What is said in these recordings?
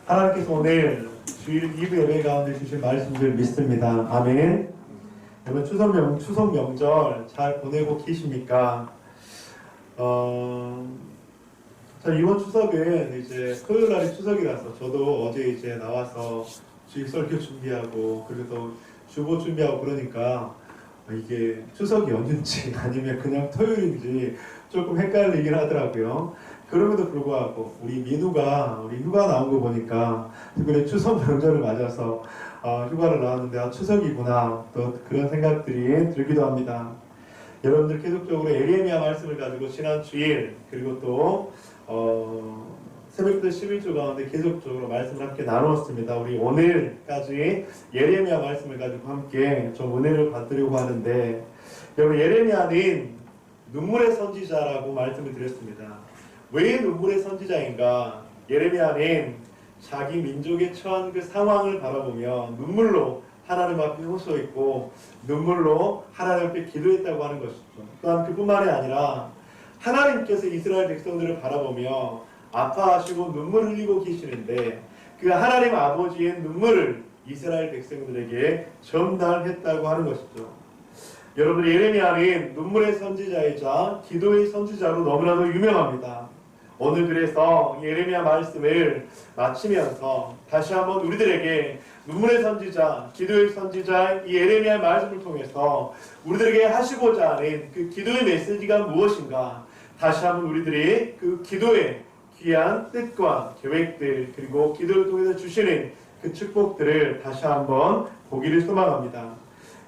하나님께서 오늘 주일 2부 예배 가운데 주신 말씀들 믿습니다. 아멘. 여러분 추석 명절 잘 보내고 계십니까? 자, 이번 추석은 이제 토요일 날이 추석이라서 저도 어제 이제 나와서 주일 설교 준비하고 그리고 또 주보 준비하고 그러니까 이게 추석이 언제인지 아니면 그냥 토요일인지 조금 헷갈리긴 하더라고요. 그럼에도 불구하고 우리 민우가 휴가 나온 거 보니까 특별히 추석 명절을 맞아서 휴가를 나왔는데 추석이구나 또 그런 생각들이 들기도 합니다. 여러분들 계속적으로 예레미야 말씀을 가지고 지난 주일 그리고 또 새벽부터 11주 가운데 계속적으로 말씀을 함께 나누었습니다. 우리 오늘까지 예레미야 말씀을 가지고 함께 좀 은혜를 받으려고 하는데, 여러분 예레미야는 눈물의 선지자라고 말씀을 드렸습니다. 왜 눈물의 선지자인가? 예레미야는 자기 민족에 처한 그 상황을 바라보며 눈물로 하나님 앞에 호소했고 눈물로 하나님 앞에 기도했다고 하는 것이죠. 또한 그뿐만이 아니라 하나님께서 이스라엘 백성들을 바라보며 아파하시고 눈물을 흘리고 계시는데 그 하나님 아버지의 눈물을 이스라엘 백성들에게 전달했다고 하는 것이죠. 여러분 예레미야는 눈물의 선지자이자 기도의 선지자로 너무나도 유명합니다. 오늘 그래서 예레미야 말씀을 마치면서 다시 한번 우리들에게 눈물의 선지자, 기도의 선지자 이 예레미야 말씀을 통해서 우리들에게 하시고자 하는 그 기도의 메시지가 무엇인가 다시 한번 우리들이 그 기도의 귀한 뜻과 계획들 그리고 기도를 통해서 주시는 그 축복들을 다시 한번 보기를 소망합니다.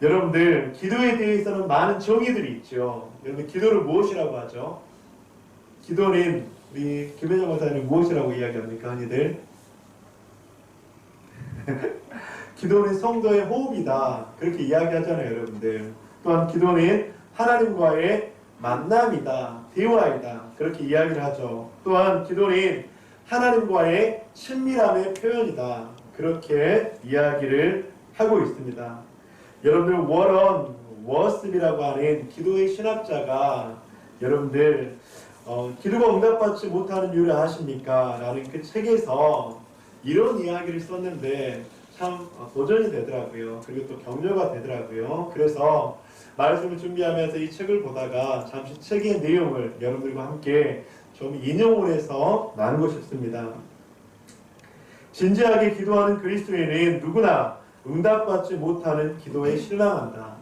여러분들 기도에 대해서는 많은 정의들이 있죠. 여러분 기도를 무엇이라고 하죠? 기도는 우리 김혜정 목사님 무엇이라고 이야기합니까? 흔히들 기도는 성도의 호흡이다 그렇게 이야기하잖아요. 여러분들 또한 기도는 하나님과의 만남이다 대화이다 그렇게 이야기를 하죠. 또한 기도는 하나님과의 친밀함의 표현이다 그렇게 이야기를 하고 있습니다. 여러분들 워런 워스비라고 하는 기도의 신학자가 여러분들 기도가 응답받지 못하는 이유를 아십니까? 라는 그 책에서 이런 이야기를 썼는데 참 도전이 되더라고요. 그리고 또 격려가 되더라고요. 그래서 말씀을 준비하면서 이 책을 보다가 잠시 책의 내용을 여러분들과 함께 좀 인용을 해서 나누고 싶습니다. 진지하게 기도하는 그리스도인은 누구나 응답받지 못하는 기도에 실망한다.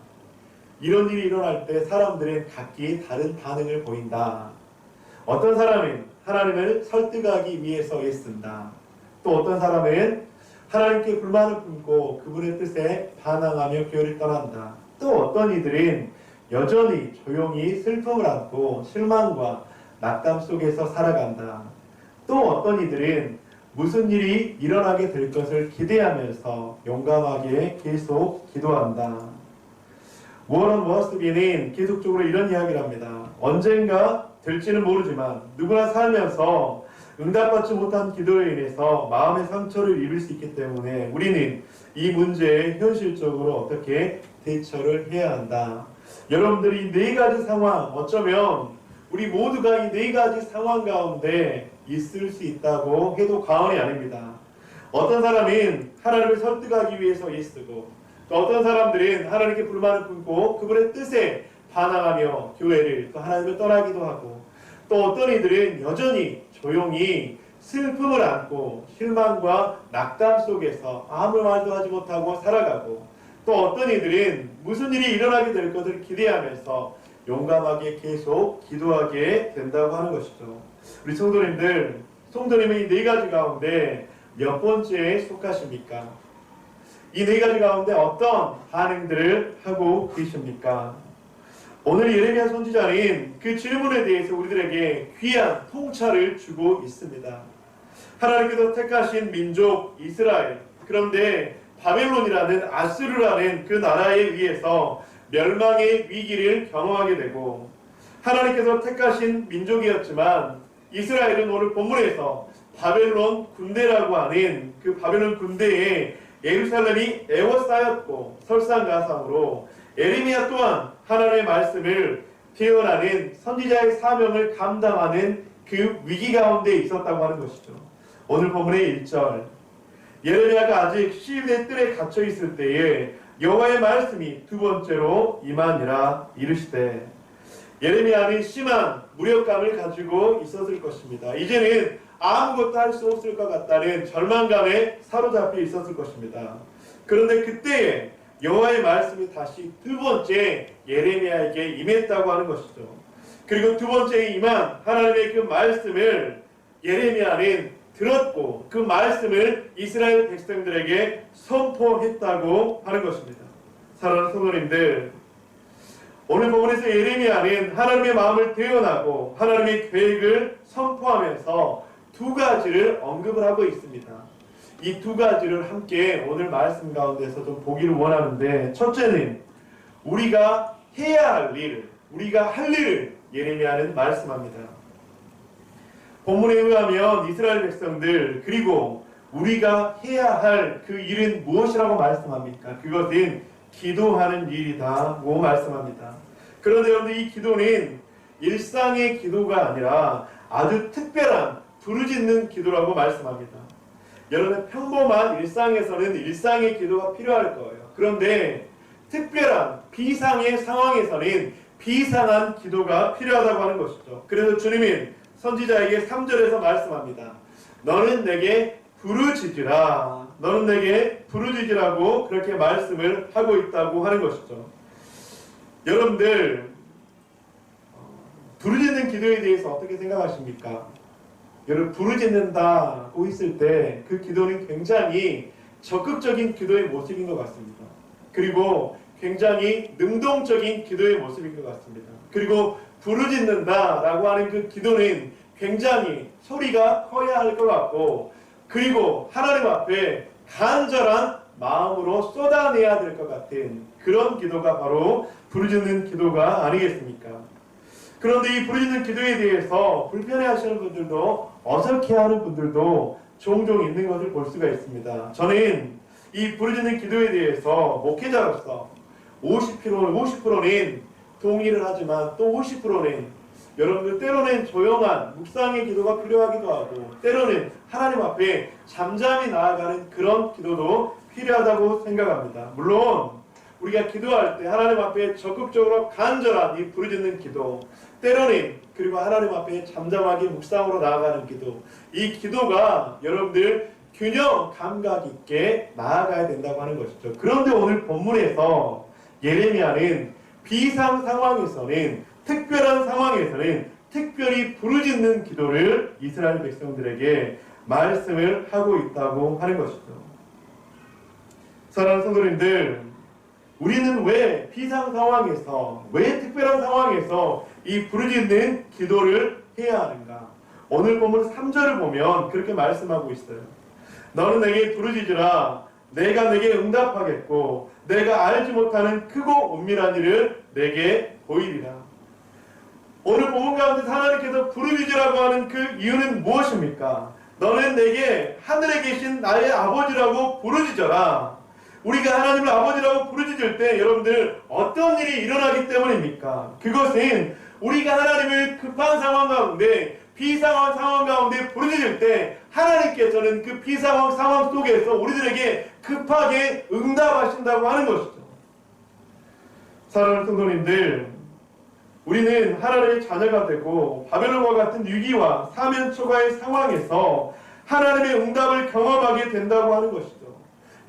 이런 일이 일어날 때 사람들은 각기 다른 반응을 보인다. 어떤 사람은 하나님을 설득하기 위해서 애쓴다. 또 어떤 사람은 하나님께 불만을 품고 그분의 뜻에 반항하며 교회를 떠난다. 또 어떤 이들은 여전히 조용히 슬픔을 안고 실망과 낙담 속에서 살아간다. 또 어떤 이들은 무슨 일이 일어나게 될 것을 기대하면서 용감하게 계속 기도한다. 워런 워스비는 계속적으로 이런 이야기를 합니다. 언젠가 될지는 모르지만 누구나 살면서 응답받지 못한 기도에 인해서 마음의 상처를 입을 수 있기 때문에 우리는 이 문제에 현실적으로 어떻게 대처를 해야 한다. 여러분들이 네 가지 상황 어쩌면 우리 모두가 이 네 가지 상황 가운데 있을 수 있다고 해도 과언이 아닙니다. 어떤 사람은 하나님을 설득하기 위해서 애쓰고 또 어떤 사람들은 하나님께 불만을 품고 그분의 뜻에 반항하며 교회를 또 하나님을 떠나기도 하고 또 어떤 이들은 여전히 조용히 슬픔을 안고 실망과 낙담 속에서 아무 말도 하지 못하고 살아가고 또 어떤 이들은 무슨 일이 일어나게 될 것을 기대하면서 용감하게 계속 기도하게 된다고 하는 것이죠. 우리 성도님들, 성도님은 이 네 가지 가운데 몇 번째에 속하십니까? 이 네 가지 가운데 어떤 반응들을 하고 계십니까? 오늘 예레미야 선지자는 그 질문에 대해서 우리들에게 귀한 통찰을 주고 있습니다. 하나님께서 택하신 민족 이스라엘, 그런데 바벨론이라는 아수르라는 그 나라에 의해서 멸망의 위기를 경험하게 되고 하나님께서 택하신 민족이었지만 이스라엘은 오늘 본문에서 바벨론 군대라고 하는 그 바벨론 군대에 예루살렘이 에워싸였고 설상가상으로 예레미야 또한 하나님의 말씀을 표현하는 선지자의 사명을 감당하는 그 위기 가운데 있었다고 하는 것이죠. 오늘 본문의 1절 예레미야가 아직 시인의 뜰에 갇혀 있을 때에 여호와의 말씀이 두 번째로 임하니라 이르시되, 예레미야는 심한 무력감을 가지고 있었을 것입니다. 이제는 아무것도 할 수 없을 것 같다는 절망감에 사로잡혀 있었을 것입니다. 그런데 그때에 여호와의 말씀이 다시 두 번째 예레미야에게 임했다고 하는 것이죠. 그리고 두 번째 임한 하나님의 그 말씀을 예레미야는 들었고 그 말씀을 이스라엘 백성들에게 선포했다고 하는 것입니다. 사랑하는 성도님들, 오늘 본문에서 예레미야는 하나님의 마음을 대언하고 하나님의 계획을 선포하면서 두 가지를 언급을 하고 있습니다. 이 두 가지를 함께 오늘 말씀 가운데서 좀 보기를 원하는데, 첫째는 우리가 해야 할 일, 우리가 할 일을 예레미야는 말씀합니다. 본문에 의하면 이스라엘 백성들, 그리고 우리가 해야 할 그 일은 무엇이라고 말씀합니까? 그것은 기도하는 일이다고 말씀합니다. 그런데 여러분들, 이 기도는 일상의 기도가 아니라 아주 특별한 부르짖는 기도라고 말씀합니다. 여러분, 평범한 일상에서는 일상의 기도가 필요할 거예요. 그런데 특별한 비상의 상황에서는 비상한 기도가 필요하다고 하는 것이죠. 그래서 주님은 선지자에게 3절에서 말씀합니다. 너는 내게 부르짖으라. 너는 내게 부르짖으라고 그렇게 말씀을 하고 있다고 하는 것이죠. 여러분들, 부르짖는 기도에 대해서 어떻게 생각하십니까? 여러분, 부르짖는다고 했을 때 그 기도는 굉장히 적극적인 기도의 모습인 것 같습니다. 그리고 굉장히 능동적인 기도의 모습인 것 같습니다. 그리고 부르짖는다라고 하는 그 기도는 굉장히 소리가 커야 할 것 같고, 그리고 하나님 앞에 간절한 마음으로 쏟아내야 될 것 같은 그런 기도가 바로 부르짖는 기도가 아니겠습니까? 그런데 이 부르짖는 기도에 대해서 불편해하시는 분들도, 어색해하는 분들도 종종 있는 것을 볼 수가 있습니다. 저는 이 부르짖는 기도에 대해서 목회자로서 50%는 동의를 하지만 또 50%는 여러분들 때로는 조용한 묵상의 기도가 필요하기도 하고, 때로는 하나님 앞에 잠잠히 나아가는 그런 기도도 필요하다고 생각합니다. 물론 우리가 기도할 때 하나님 앞에 적극적으로 간절한 이 부르짖는 기도, 때로는 그리고 하나님 앞에 잠잠하게 묵상으로 나아가는 기도, 이 기도가 여러분들 균형 감각 있게 나아가야 된다고 하는 것이죠. 그런데 오늘 본문에서 예레미야는 비상 상황에서는, 특별한 상황에서는 특별히 부르짖는 기도를 이스라엘 백성들에게 말씀을 하고 있다고 하는 것이죠. 사랑하는 성도님들, 우리는 왜 비상 상황에서, 왜 특별한 상황에서 이 부르짖는 기도를 해야 하는가? 오늘 본문 3절을 보면 그렇게 말씀하고 있어요. 너는 내게 부르짖으라. 내가 내게 응답하겠고 내가 알지 못하는 크고 은밀한 일을 내게 보이리라. 오늘 본문 가운데 하나님께서 부르짖으라고 하는 그 이유는 무엇입니까? 너는 내게 하늘에 계신 나의 아버지라고 부르짖어라. 우리가 하나님을 아버지라고 부르짖을 때 여러분들 어떤 일이 일어나기 때문입니까? 그것은 우리가 하나님을 급한 상황 가운데, 비상한 상황 가운데 부르짖을 때 하나님께서는 그 비상한 상황 속에서 우리들에게 급하게 응답하신다고 하는 것이죠. 사랑하는 성도님들, 우리는 하나님의 자녀가 되고 바벨론과 같은 위기와 사면 초과의 상황에서 하나님의 응답을 경험하게 된다고 하는 것이죠.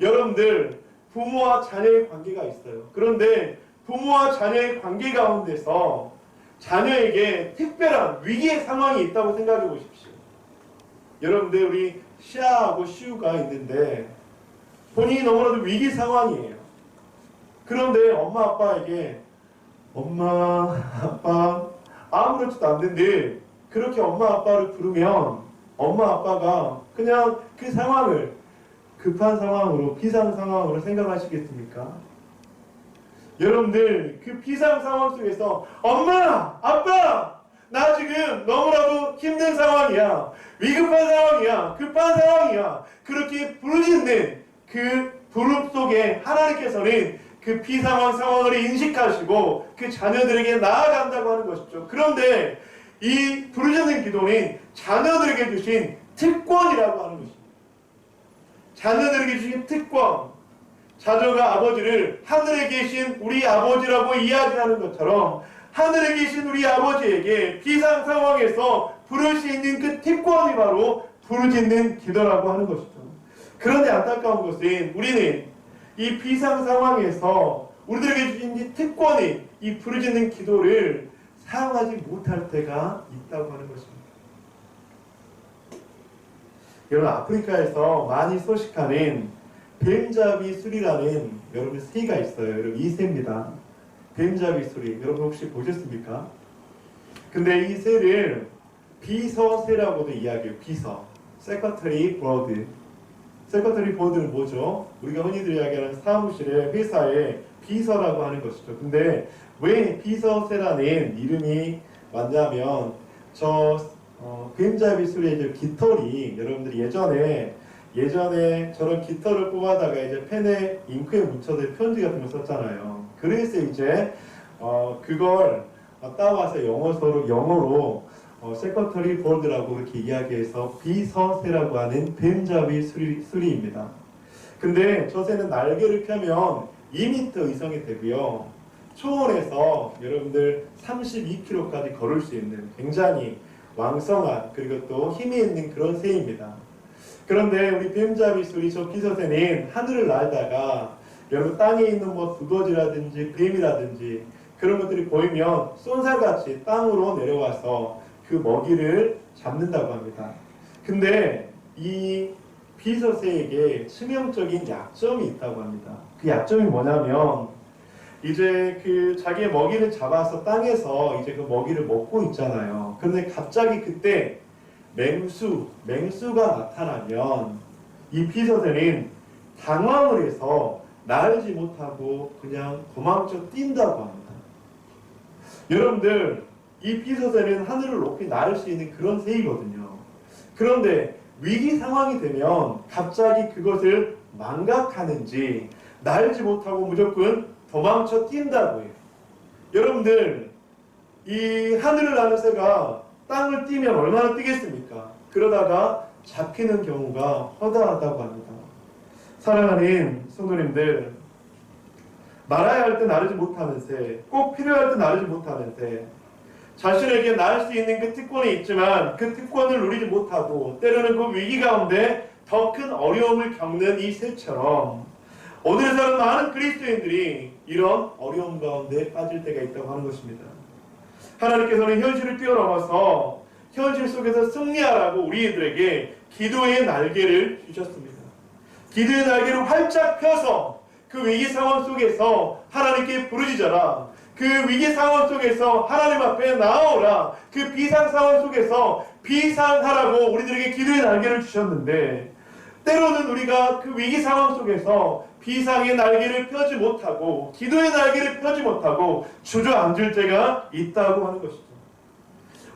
여러분들, 부모와 자녀의 관계가 있어요. 그런데 부모와 자녀의 관계 가운데서 자녀에게 특별한 위기의 상황이 있다고 생각해 보십시오. 여러분들, 우리 시아하고 시우가 있는데 본인이 너무나도 위기 상황이에요. 그런데 엄마 아빠에게 엄마 아빠 아무렇지도 않는데 그렇게 엄마 아빠를 부르면 엄마 아빠가 그냥 그 상황을 급한 상황으로, 비상 상황으로 생각하시겠습니까? 여러분들, 그 비상 상황 속에서 엄마, 아빠, 나 지금 너무나도 힘든 상황이야, 위급한 상황이야, 급한 상황이야, 그렇게 부르짖는 그 부름 속에 하나님께서는 그 비상황 상황을 인식하시고 그 자녀들에게 나아간다고 하는 것이죠. 그런데 이 부르짖는 기도는 자녀들에게 주신 특권이라고 하는 것입니다. 자녀들에게 주신 특권, 자녀가 아버지를 하늘에 계신 우리 아버지라고 이야기하는 것처럼 하늘에 계신 우리 아버지에게 비상 상황에서 부를 수 있는 그 특권이 바로 부르짖는 기도라고 하는 것이죠. 그런데 안타까운 것은 우리는 이 비상 상황에서 우리들에게 주신 이 특권이 이 부르짖는 기도를 사용하지 못할 때가 있다고 하는 것입니다. 여러분, 아프리카에서 많이 소식하는 뱀잡이 술이라는 여러분 새가 있어요. 여러분, 이 새입니다. 뱀잡이 술이 여러분 혹시 보셨습니까? 근데 이 새를 비서새라고도 이야기해요. 비서, 세커터리 버드. 세커터리 버드는 뭐죠? 우리가 흔히들 이야기하는 사무실에, 회사의 비서라고 하는 것이죠. 근데 왜 비서새라는 이름이 왔냐면 뱀잡이 술의 깃털이 여러분들이 예전에 저런 깃털을 뽑아다가 이제 펜에 잉크에 묻혀서 편지 같은 걸 썼잖아요. 그래서 이제 그걸 따와서 영어로 세커터리 보드라고 이렇게 이야기해서 비서새라고 하는 뱀잡이 수리입니다. 근데 저 새는 날개를 펴면 2m 이상이 되고요. 초원에서 여러분들 32km까지 걸을 수 있는 굉장히 왕성한 그리고 또 힘이 있는 그런 새입니다. 그런데 우리 뱀잡이 수리 저 비서새는 하늘을 날다가 여러분 땅에 있는 뭐 두더지라든지 뱀이라든지 그런 것들이 보이면 쏜살같이 땅으로 내려와서 그 먹이를 잡는다고 합니다. 근데 이 비서새에게 치명적인 약점이 있다고 합니다. 그 약점이 뭐냐면 이제 그 자기의 먹이를 잡아서 땅에서 이제 그 먹이를 먹고 있잖아요. 그런데 갑자기 그때 맹수가 나타나면 이 비서새는 당황을 해서 날지 못하고 그냥 도망쳐 뛴다고 합니다. 여러분들, 이 비서새는 하늘을 높이 날 수 있는 그런 새이거든요. 그런데 위기 상황이 되면 갑자기 그것을 망각하는지 날지 못하고 무조건 도망쳐 뛴다고 해요. 여러분들, 이 하늘을 나는 새가 땅을 뛰면 얼마나 뛰겠습니까? 그러다가 잡히는 경우가 허다하다고 합니다. 사랑하는 성도님들, 날아야 할 때 나르지 못하는 새, 꼭 필요할 때 나르지 못하는 새, 자신에게 날 수 있는 그 특권이 있지만 그 특권을 누리지 못하고 때로는 그 위기 가운데 더 큰 어려움을 겪는 이 새처럼 오늘의 사는 많은 그리스도인들이 이런 어려움 가운데 빠질 때가 있다고 하는 것입니다. 하나님께서는 현실을 뛰어넘어서 현실 속에서 승리하라고 우리들에게 기도의 날개를 주셨습니다. 기도의 날개를 활짝 펴서 그 위기 상황 속에서 하나님께 부르짖어라. 그 위기 상황 속에서 하나님 앞에 나아오라. 그 비상 상황 속에서 비상하라고 우리들에게 기도의 날개를 주셨는데 때로는 우리가 그 위기 상황 속에서 비상의 날개를 펴지 못하고 기도의 날개를 펴지 못하고 주저앉을 때가 있다고 하는 것이죠.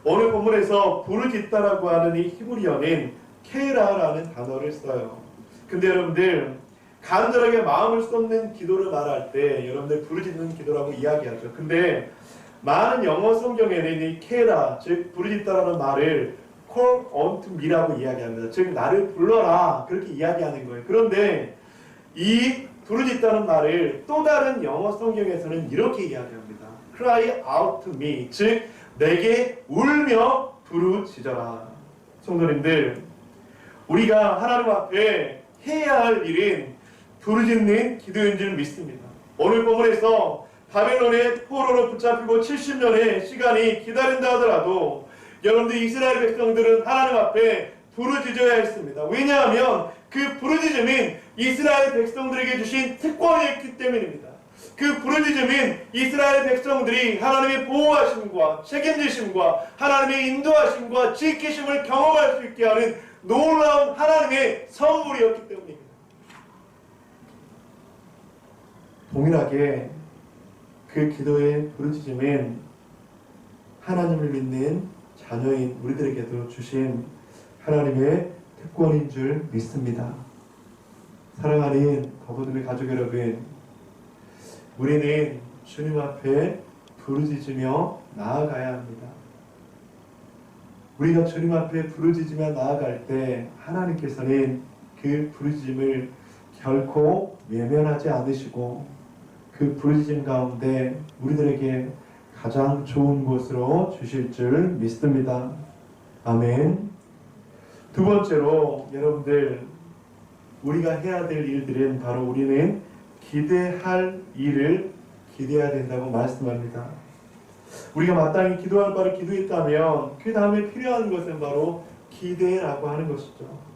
오늘 본문에서 부르짖다라고 하는 이 히브리어는 케라라는 단어를 써요. 근데 여러분들, 간절하게 마음을 쏟는 기도를 말할 때 여러분들 부르짖는 기도라고 이야기하죠. 근데 많은 영어 성경에는 이 케라, 즉 부르짖다라는 말을 call unto me라고 이야기합니다. 즉 나를 불러라, 그렇게 이야기하는 거예요. 그런데 이 부르짖다는 말을 또 다른 영어 성경에서는 이렇게 이야기합니다. cry out to me, 즉 내게 울며 부르짖어라. 성도님들, 우리가 하나님 앞에 해야 할 일은 부르짖는 기도인 줄 믿습니다. 오늘 본문에서 바벨론의 포로로 붙잡히고 70년의 시간이 기다린다 하더라도 여러분들 이스라엘 백성들은 하나님 앞에 부르짖어야 했습니다. 왜냐하면 그 부르짖음은 이스라엘 백성들에게 주신 특권이었기 때문입니다. 그 부르짖음은 이스라엘 백성들이 하나님의 보호하심과 책임지심과 하나님의 인도하심과 지키심을 경험할 수 있게 하는 놀라운 하나님의 선물이었기 때문입니다. 동일하게 그 기도의 부르짖음은 하나님을 믿는 자녀인 우리들에게도 주신 하나님의 특권인 줄 믿습니다. 사랑하는 거부들의 가족 여러분, 우리는 주님 앞에 부르짖으며 나아가야 합니다. 우리가 주님 앞에 부르짖으며 나아갈 때 하나님께서는 그 부르짖음을 결코 외면하지 않으시고 그 부르짖음 가운데 우리들에게 가장 좋은 곳으로 주실 줄 믿습니다. 아멘. 두 번째로 여러분들, 우리가 해야 될 일들은 바로 우리는 기대할 일을 기대해야 된다고 말씀합니다. 우리가 마땅히 기도할 바를 기도했다면 그 다음에 필요한 것은 바로 기대라고 하는 것이죠.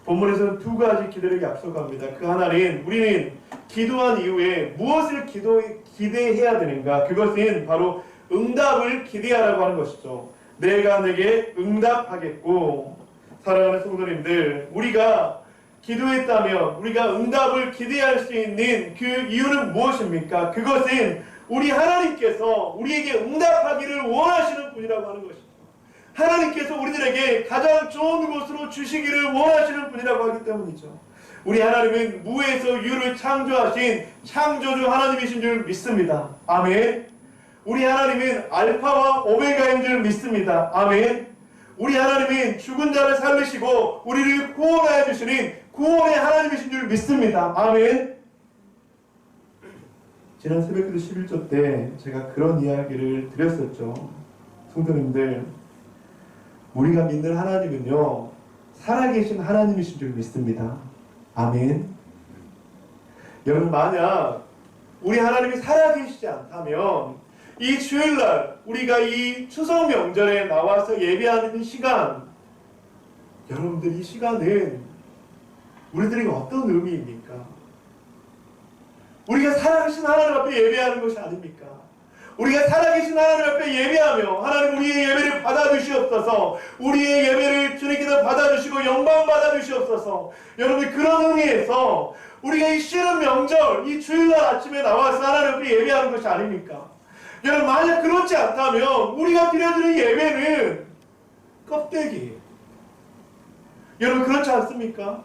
본문에서는 두 가지 기대를 약속합니다. 그 하나는 우리는 기도한 이후에 무엇을 기대해야 되는가? 그것은 바로 응답을 기대하라고 하는 것이죠. 내가 내게 응답하겠고. 사랑하는 성도님들, 우리가 기도했다면 우리가 응답을 기대할 수 있는 그 이유는 무엇입니까? 그것은 우리 하나님께서 우리에게 응답하기를 원하시는 분이라고 하는 것입니다. 하나님께서 우리들에게 가장 좋은 곳으로 주시기를 원하시는 분이라고 하기 때문이죠. 우리 하나님은 무에서 유를 창조하신 창조주 하나님이신 줄 믿습니다. 아멘. 우리 하나님은 알파와 오메가인 줄 믿습니다. 아멘. 우리 하나님은 죽은 자를 살리시고 우리를 구원하여 주시는 구원의 하나님이신 줄 믿습니다. 아멘. 지난 새벽기도 11조 때 제가 그런 이야기를 드렸었죠. 성도님들, 우리가 믿는 하나님은요, 살아계신 하나님이신 줄 믿습니다. 아멘. 여러분, 만약 우리 하나님이 살아계시지 않다면 이 주일날 우리가 이 추석 명절에 나와서 예배하는 시간, 여러분들, 이 시간은 우리들에게 어떤 의미입니까? 우리가 살아계신 하나님 앞에 예배하는 것이 아닙니까? 우리가 살아계신 하나님 앞에 예배하며 하나님 우리의 예배를 받아주시옵소서, 우리의 예배를 주님께서 받아주시고 영광 받아주시옵소서. 여러분, 그런 의미에서 우리가 이 쉬는 명절, 이 주일날 아침에 나와서 하나님 앞에 예배하는 것이 아닙니까? 여러분, 만약 그렇지 않다면 우리가 드려드리는 예배는 껍데기예요. 여러분, 그렇지 않습니까?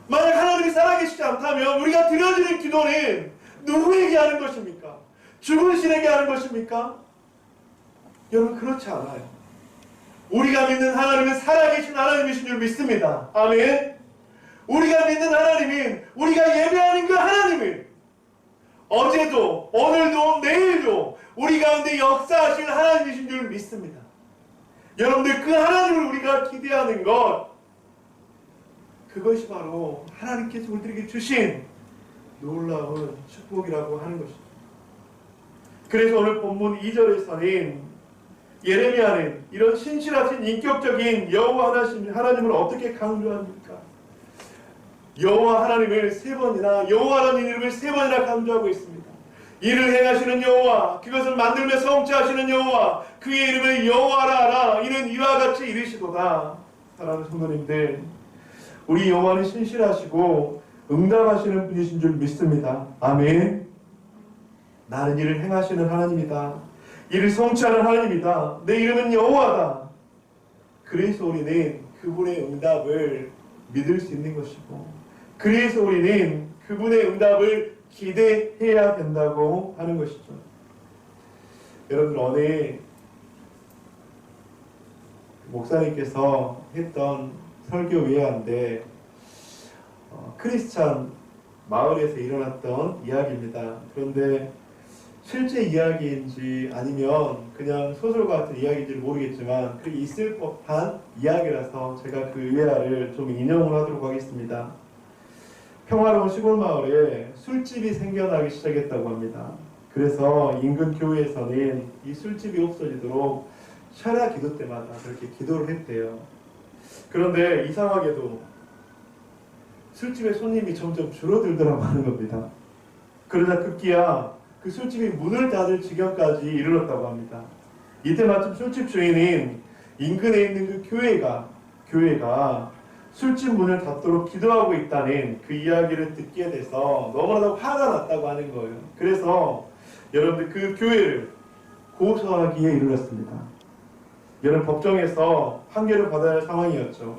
만약 하나님이 살아계시지 않다면 우리가 드려드리는 기도는 누구에게 하는 것입니까? 죽은 신에게 하는 것입니까? 여러분, 그렇지 않아요. 우리가 믿는 하나님은 살아계신 하나님이신 줄 믿습니다. 아멘. 우리가 믿는 하나님은, 우리가 예배하는 그 하나님은 어제도 오늘도 내일도 우리 가운데 역사하실 하나님이신 줄 믿습니다. 여러분들, 그 하나님을 우리가 기대하는 것, 그것이 바로 하나님께서 우리들에게 주신 놀라운 축복이라고 하는 것입니다. 그래서 오늘 본문 2절에서는 예레미야는 이런 신실하신 인격적인 여호와 하나님을 어떻게 강조합니까? 여호와 하나님을 세 번이나, 여호와라는 이름을 세 번이나 강조하고 있습니다. 이를 행하시는 여호와, 그것을 만들며 성취하시는 여호와, 그의 이름을 여호와라 하라. 이는 이와 같이 이르시도다. 사랑하는 성도님들, 우리 여호와는 신실하시고 응답하시는 분이신 줄 믿습니다. 아멘. 나는 이를 행하시는 하나님이다. 이를 성취하는 하나님이다. 내 이름은 여호와다. 그래서 우리는 그분의 응답을 믿을 수 있는 것이고, 그래서 우리는 그분의 응답을 기대해야 된다고 하는 것이죠. 여러분, 어느 목사님께서 했던 설교 외화인데 크리스찬 마을에서 일어났던 이야기입니다. 그런데 실제 이야기인지 아니면 그냥 소설 같은 이야기인지 모르겠지만 그게 있을 법한 이야기라서 제가 그 외화를 좀 인용을 하도록 하겠습니다. 평화로운 시골 마을에 술집이 생겨나기 시작했다고 합니다. 그래서 인근 교회에서는 이 술집이 없어지도록 샤라 기도 때마다 그렇게 기도를 했대요. 그런데 이상하게도 술집의 손님이 점점 줄어들더라고 하는 겁니다. 그러다 급기야 그 술집이 문을 닫을 지경까지 이르렀다고 합니다. 이때 마침 술집 주인인 인근에 있는 그 교회가 술집 문을 닫도록 기도하고 있다는 그 이야기를 듣게 돼서 너무나도 화가 났다고 하는 거예요. 그래서 여러분들, 그 교회를 고소하기에 이르렀습니다. 여러분, 법정에서 판결을 받아야 할 상황이었죠.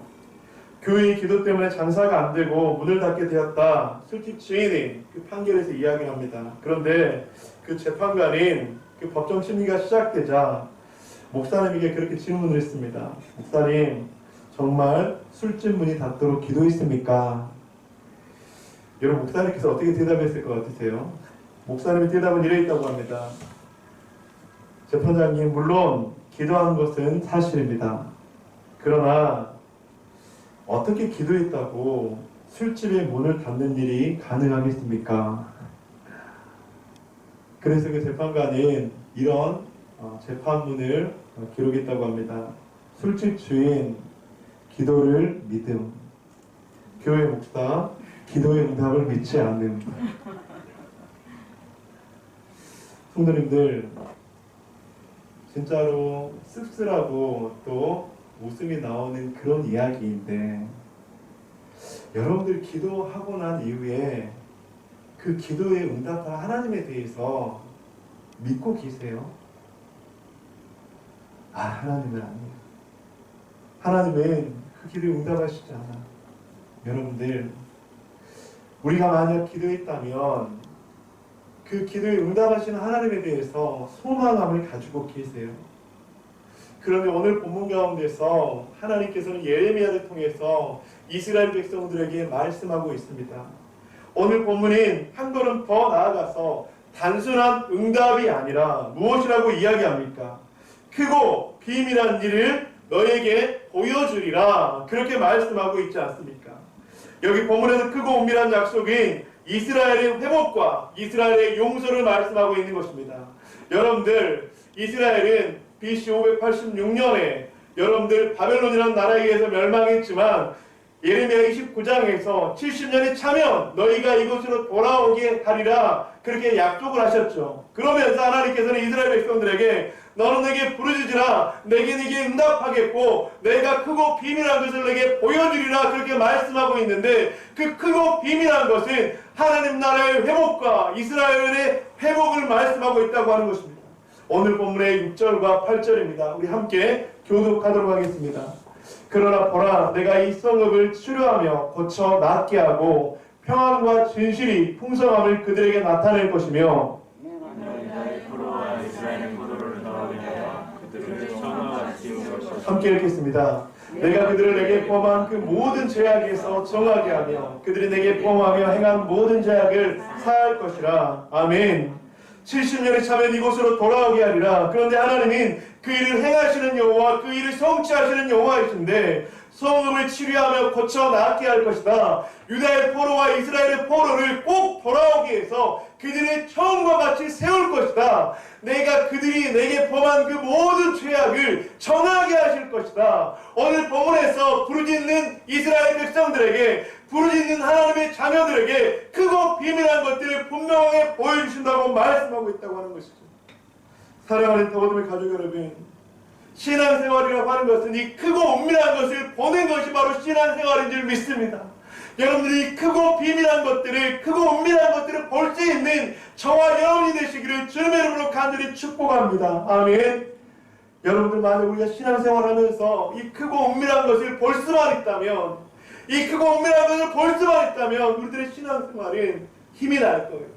교회의 기도 때문에 장사가 안 되고 문을 닫게 되었다. 술집 주인이 그 판결에서 이야기를 합니다. 그런데 그 재판관인 그 법정 심리가 시작되자 목사님에게 그렇게 질문을 했습니다. 목사님, 정말 술집 문이 닫도록 기도했습니까? 여러분, 목사님께서 어떻게 대답했을 것 같으세요? 목사님의 대답은 이래 있다고 합니다. 재판장님, 물론 기도한 것은 사실입니다. 그러나 어떻게 기도했다고 술집의 문을 닫는 일이 가능하겠습니까? 그래서 그 재판관은 이런 재판문을 기록했다고 합니다. 술집 주인, 기도를 믿음. 교회 목사, 기도의 응답을 믿지 않음. 성도님들, 진짜로 씁쓸하고 또 웃음이 나오는 그런 이야기인데, 여러분들 기도하고 난 이후에 그 기도에 응답한 하나님에 대해서 믿고 계세요? 하나님은 아니에요. 하나님은 그 기도에 응답하시지 않아. 여러분들, 우리가 만약 기도했다면 그 기도에 응답하시는 하나님에 대해서 소망함을 가지고 계세요. 그런데 오늘 본문 가운데서 하나님께서는 예레미야를 통해서 이스라엘 백성들에게 말씀하고 있습니다. 오늘 본문은 한 걸음 더 나아가서 단순한 응답이 아니라 무엇이라고 이야기합니까? 크고 비밀한 일을 너에게 보여주리라, 그렇게 말씀하고 있지 않습니까? 여기 본문에서 크고 은밀한 약속인 이스라엘의 회복과 이스라엘의 용서를 말씀하고 있는 것입니다. 여러분들, 이스라엘은 BC 586년에 여러분들 바벨론이라는 나라에 의해서 멸망했지만 예레미야 29장에서 70년이 차면 너희가 이곳으로 돌아오게 하리라, 그렇게 약속을 하셨죠. 그러면서 하나님께서는 이스라엘 백성들에게 너는 내게 부르짖으라, 내게 응답하겠고 내가 크고 비밀한 것을 내게 보여주리라, 그렇게 말씀하고 있는데, 그 크고 비밀한 것은 하나님 나라의 회복과 이스라엘의 회복을 말씀하고 있다고 하는 것입니다. 오늘 본문의 6절과 8절입니다. 우리 함께 교독하도록 하겠습니다. 그러나 보라, 내가 이 성읍을 치료하며 고쳐 낫게 하고 평안과 진실이 풍성함을 그들에게 나타낼 것이며, 함께 읽겠습니다. 내가 그들을 내게 범한 그 모든 죄악에서 정하게 하며 그들이 내게 범하며 행한 모든 죄악을 사할 것이라. 아멘. 70년이 차면 이곳으로 돌아오게 하리라. 그런데 하나님은 그 일을 행하시는 여호와, 그 일을 성취하시는 여호와이신데 성읍을 치료하며 고쳐 낫게 할 것이다. 유다의 포로와 이스라엘의 포로를 꼭 돌아오게 해서 그들의 처음과 같이 세울 것이다. 내가 그들이 내게 범한 그 모든 죄악을 정하게 하실 것이다. 오늘 본문에서 부르짖는 이스라엘 백성들에게, 부르짖는 하나님의 자녀들에게 크고 비밀한 것들을 분명하게 보여주신다고 말씀하고 있다고 하는 것이죠. 사랑하는 더워둠의 가족 여러분, 신앙생활이라고 하는 것은 이 크고 은밀한 것을 보는 것이 바로 신앙생활인 줄 믿습니다. 여러분들이 크고 비밀한 것들을, 크고 은밀한 것들을 볼 수 있는 저와 여러분이 되시기를 주님의 이름으로 간절히 축복합니다. 아멘. 여러분들, 만약 우리가 신앙생활하면서 이 크고 은밀한 것을 볼 수만 있다면, 이 크고 은밀한 것을 볼 수만 있다면 우리들의 신앙생활은 힘이 날 거예요.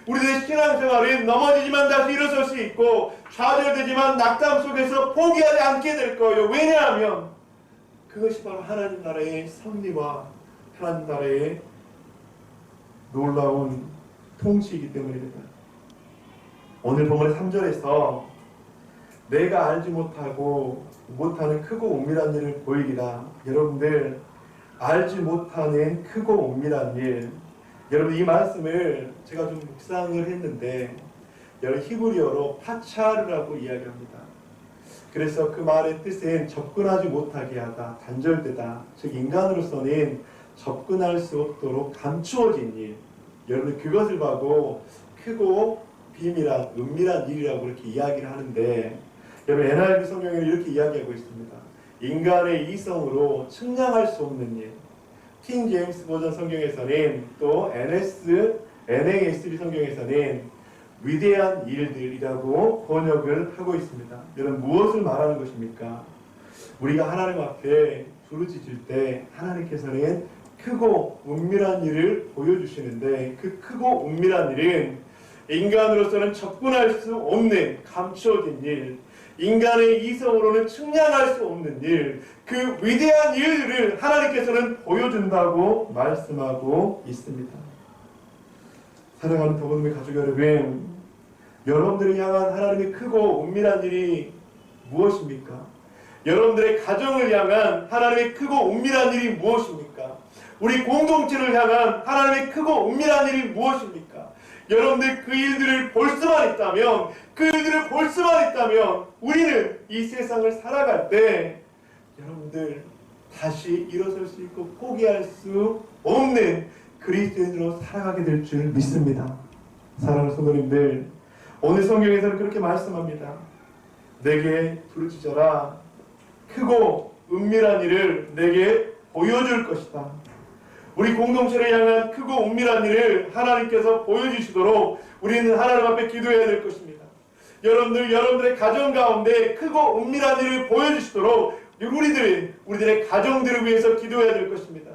우리들의 신앙생활은 넘어지지만 다시 일어설 수 있고 좌절되지만 낙담 속에서 포기하지 않게 될 거예요. 왜냐하면 그것이 바로 하나님 나라의 섭리와 하나님 나라의 놀라운 통치이기 때문입니다. 오늘 본문의 3절에서 내가 알지 못하는 크고 은밀한 일을 보이리라. 여러분들, 알지 못하는 크고 은밀한 일, 여러분, 이 말씀을 제가 좀 묵상을 했는데, 여러분, 히브리어로 파차르라고 이야기합니다. 그래서 그 말의 뜻은 접근하지 못하게 하다, 단절되다, 즉 인간으로서는 접근할 수 없도록 감추어진 일, 여러분 그것을 봐도 크고 비밀한, 은밀한 일이라고 이렇게 이야기를 하는데, 여러분 NIV 성경에는 이렇게 이야기하고 있습니다. 인간의 이성으로 측량할 수 없는 일. 킹 제임스 버전 성경에서는, 또 NASB 성경에서는 위대한 일들이라고 번역을 하고 있습니다. 여러분, 무엇을 말하는 것입니까? 우리가 하나님 앞에 부르짖을 때 하나님께서는 크고 은밀한 일을 보여주시는데, 그 크고 은밀한 일은 인간으로서는 접근할 수 없는 감추어진 일, 인간의 이성으로는 측량할 수 없는 일, 그 위대한 일들을 하나님께서는 보여준다고 말씀하고 있습니다. 사랑하는 더불어의 가족 여러분, 여러분들을 향한 하나님의 크고 은밀한 일이 무엇입니까? 여러분들의 가정을 향한 하나님의 크고 은밀한 일이 무엇입니까? 우리 공동체를 향한 하나님의 크고 은밀한 일이 무엇입니까? 여러분들 그 일들을 볼 수만 있다면, 그 일들을 볼 수만 있다면 우리는 이 세상을 살아갈 때 여러분들 다시 일어설 수 있고 포기할 수 없는 그리스도인으로 살아가게 될 줄 믿습니다. 사랑하는 성도님들, 오늘 성경에서는 그렇게 말씀합니다. 내게 부르짖어라. 크고 은밀한 일을 내게 보여줄 것이다. 우리 공동체를 향한 크고 은밀한 일을 하나님께서 보여주시도록 우리는 하나님 앞에 기도해야 될 것입니다. 여러분들의 가정 가운데 크고 은밀한 일을 보여주시도록 우리들의 가정들을 위해서 기도해야 될 것입니다.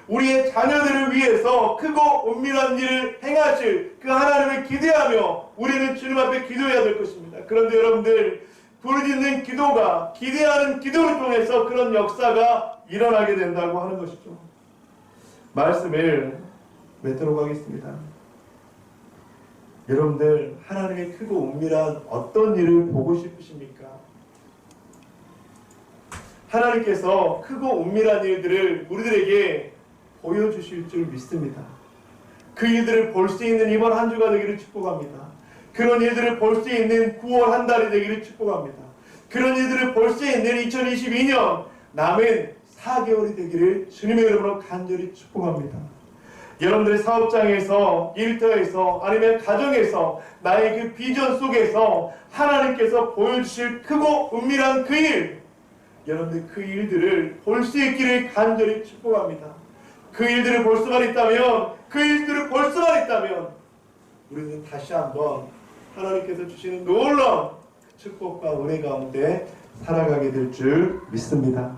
우리의 자녀들을 위해서 크고 은밀한 일을 행하실 그 하나님을 기대하며 우리는 주님 앞에 기도해야 될 것입니다. 그런데 여러분들, 부르짖는 기도가, 기대하는 기도를 통해서 그런 역사가 일어나게 된다고 하는 것이죠. 말씀을 맺도록 하겠습니다. 여러분들, 하나님의 크고 은밀한 어떤 일을 보고 싶으십니까? 하나님께서 크고 은밀한 일들을 우리들에게 보여주실 줄 믿습니다. 그 일들을 볼 수 있는 이번 한 주가 되기를 축복합니다. 그런 일들을 볼 수 있는 9월 한 달이 되기를 축복합니다. 그런 일들을 볼 수 있는 2022년 남은 4개월이 되기를 주님의 이름으로 간절히 축복합니다. 여러분들의 사업장에서, 일터에서, 아니면 가정에서, 나의 그 비전 속에서 하나님께서 보여주실 크고 은밀한 그 일, 여러분들 그 일들을 볼 수 있기를 간절히 축복합니다. 그 일들을 볼 수만 있다면, 우리는 다시 한번 하나님께서 주시는 놀라운 축복과 은혜 가운데 살아가게 될 줄 믿습니다.